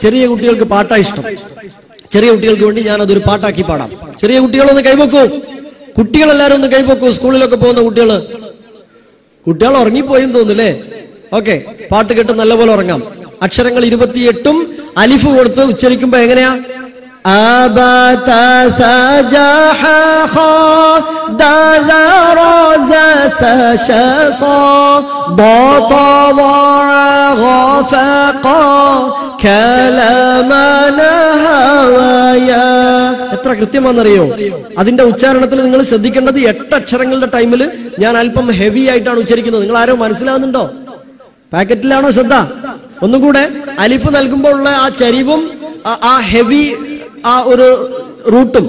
ചെറിയ കുട്ടികൾക്ക് പാട്ടാ ഇഷ്ടം. ചെറിയ കുട്ടികൾക്ക് വേണ്ടി ഞാൻ അതൊരു പാട്ടാക്കി പാടാം. ചെറിയ കുട്ടികളൊന്ന് കൈവെക്കൂ. കുട്ടികളെല്ലാരും ഒന്ന് കൈവെക്കൂ. സ്കൂളിലൊക്കെ പോകുന്ന കുട്ടികൾ ഉറങ്ങിപ്പോയെന്ന് തോന്നുന്നല്ലേ? ഓക്കെ, പാട്ട് കേട്ട് നല്ലപോലെ ഉറങ്ങാം. അക്ഷരങ്ങൾ 28 അലിഫ് കൊടുത്ത് ഉച്ചരിക്കുമ്പോ എങ്ങനെയാ? എത്ര കൃത്യമാണെന്നറിയോ? അതിന്റെ ഉച്ചാരണത്തിൽ നിങ്ങൾ ശ്രദ്ധിക്കേണ്ടത് 8 അക്ഷരങ്ങളുടെ ടൈമിൽ ഞാൻ അല്പം ഹെവി ആയിട്ടാണ് ഉച്ചരിക്കുന്നത്. നിങ്ങൾ ആരോ മനസ്സിലാവുന്നുണ്ടോ? പാക്കറ്റിലാണോ ശ്രദ്ധ? ഒന്നുകൂടെ, അലിഫ് നൽകുമ്പോൾ ഉള്ള ആ ചരിവും ആ ഹെവി ആ ഒരു റൂട്ടും.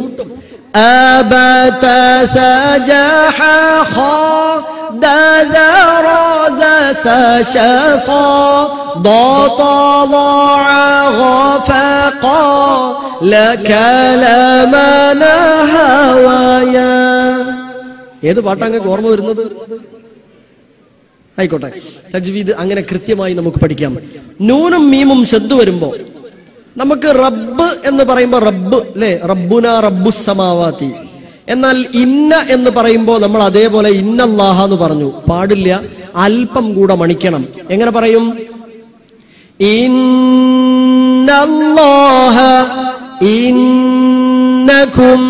ഏത് പാട്ടാങ്ങ് ഓർമ്മ വരുന്നത്? ആയിക്കോട്ടെ, തജ്വീദ് അങ്ങനെ കൃത്യമായി നമുക്ക് പഠിക്കാം. നൂനും മീമും ശബ്ദ് വരുമ്പോ നമുക്ക് റബ്ബ് എന്ന് പറയുമ്പോ റബ്ബ് അല്ലെ, റബ്ബുന റബ്ബുസ് സമാവാതി. എന്നാൽ ഇന്ന എന്ന് പറയുമ്പോ നമ്മൾ അതേപോലെ ഇന്നല്ലാഹ എന്ന് പറഞ്ഞു പാടില്ല, അല്പം കൂടെ മണിക്കണം. എങ്ങനെ പറയും? ഇന്നല്ലാഹ ഇന്നകും.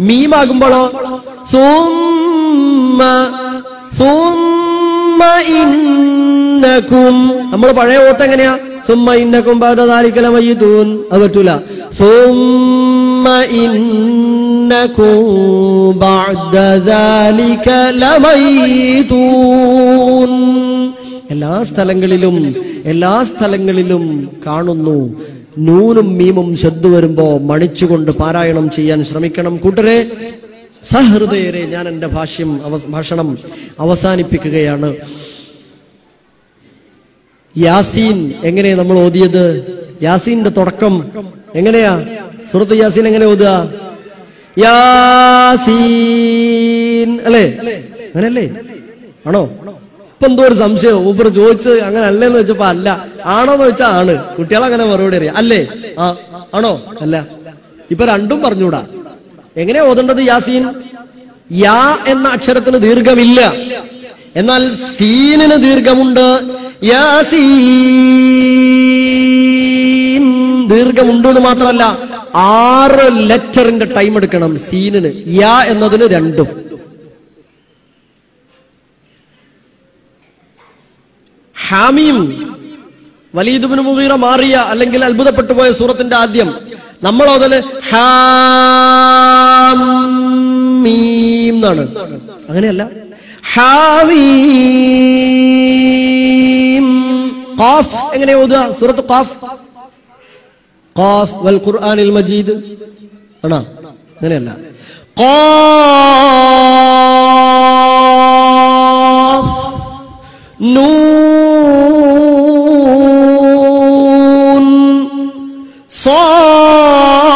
മീമാകുമ്പോഴോ സുമ്മ സുമ്മ ഇന്നകും. നമ്മൾ പഴയ ഓത്ത് എങ്ങനെയാ? സുമ്മ ഇന്നകും ബഅദ ദാലിക ലമയ്യിതൂൻ. അത് പറ്റൂല. സുമ്മ ഇന്നകും ബഅദ ദാലിക ലമയ്യിതൂൻ. എല്ലാ സ്ഥലങ്ങളിലും കാണുന്നു. നൂനും മീമും ശബ്ദ് വരുമ്പോ മണിച്ചുകൊണ്ട് പാരായണം ചെയ്യാൻ ശ്രമിക്കണം. കൂട്ടരെ, സഹൃദയരെ, ഞാൻ എന്റെ ഭാഷണം അവസാനിപ്പിക്കുകയാണ്. യാസീൻ എങ്ങനെ നമ്മൾ ഓതിയത്? യാസീന്റെ തുടക്കം എങ്ങനെയാ? സൂറത്ത് യാസീൻ എങ്ങനെ ഓതുക? യാസീൻ അല്ലേ? അങ്ങനെയല്ലേ? ആണോ? ഇപ്പൊ എന്തോ ഒരു സംശയം. ഊപ്പർ ചോദിച്ച് അങ്ങനെ അല്ലേന്ന് വെച്ചപ്പോ അല്ല, ആണോന്ന് വെച്ചാ ആണ്. കുട്ടികളങ്ങനെ മറുപടി അറിയാം. അല്ലേ? ആ ആണോ? അല്ല. ഇപ്പൊ രണ്ടും പറഞ്ഞൂടാ. എങ്ങനെയാ ഓതേണ്ടത് യാസീൻ? യാ എന്ന അക്ഷരത്തിന് ദീർഘമില്ല, എന്നാൽ സീനിന് ദീർഘമുണ്ട്. യാസീൻ ദീർഘമുണ്ട് എന്ന് മാത്രമല്ല 6 ലെറ്ററിന്റെ ടൈം എടുക്കണം സീനിന്. യാ എന്നതിന് 2. ഹാമീം, വലീദ് ഇബ്നു മുഗീറ മാറിയ അല്ലെങ്കിൽ അത്ഭുതപ്പെട്ടു പോയ സൂറത്തിന്റെ ആദ്യം നമ്മൾ ഓതല് ഹാമീം എന്നാണ്. അങ്ങനെയല്ല. ഹാമീം. ഖാഫ് എങ്ങനെ ഓതുക? സൂറത്ത് ഖാഫ്. ഖാഫ് വൽ ഖുർആനിൽ മജീദ് ആണോ? അങ്ങനെയല്ല. ഖാഫ് നൂൻ صاد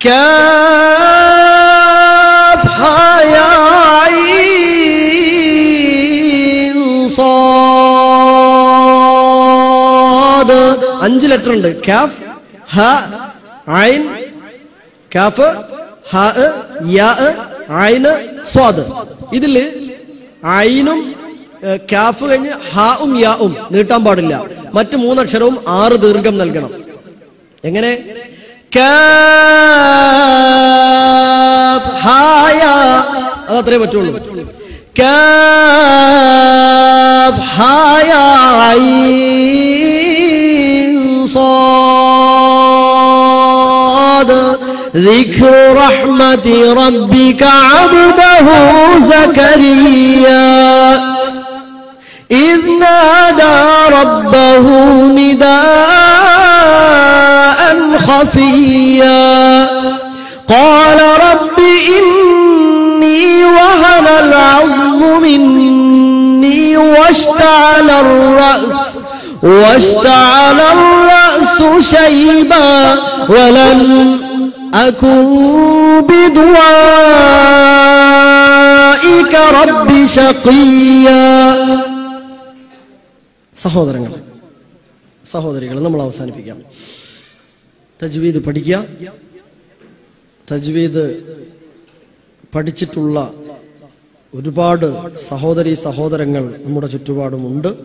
كاف يا عين صاد. 5 ലെറ്റർ ഉണ്ട്. കാഫ്, ഹ, ഐൻ, കാഫ്, ഹ, യാ, ഐൻ, സ്വാദ്. ഇതില് ഐനും കാഫ് കഴിഞ്ഞ് ഹാവും യാവും നീട്ടാൻ പാടില്ല. മറ്റ് 3 അക്ഷരവും 6 ദീർഘം നൽകണം. എങ്ങനെ? അതത്രേ പറ്റുള്ളൂ. ذكر رحمة ربك عبده زكريا إذ نادى ربه نداء خفيا قال رب إني وهن العظم مني واشتعل الرأس شيبا ولم أكن بدعائك بك ربي شقيا. സഹോദരികൾ നമ്മൾ അവസാനിപ്പിക്കാം. തജ്വീദ് പഠിക്കുക. തജ്വീദ് പഠിച്ചിട്ടുള്ള ഒരുപാട് സഹോദരീ സഹോദരങ്ങൾ നമ്മുടെ ചുറ്റുപാടുമുണ്ട്.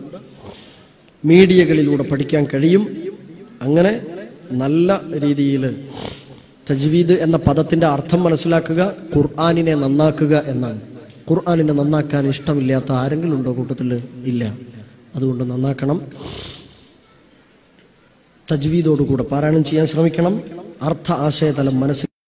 മീഡിയകളിലൂടെ പഠിക്കാൻ കഴിയും. അങ്ങനെ നല്ല രീതിയിൽ തജ്വീദ് എന്ന പദത്തിന്റെ അർത്ഥം മനസ്സിലാക്കുക, ഖുർആനിനെ നന്നാക്കുക എന്നാണ്. ഖുർആനിനെ നന്നാക്കാൻ ഇഷ്ടമില്ലാത്ത ആരെങ്കിലും ഉണ്ടോ കൂട്ടത്തിൽ? ഇല്ല. അതുകൊണ്ട് നന്നാക്കണം. തജ്വീദോടുകൂടെ പാരായണം ചെയ്യാൻ ശ്രമിക്കണം. അർത്ഥ ആശയതലം മനസ്സിൽ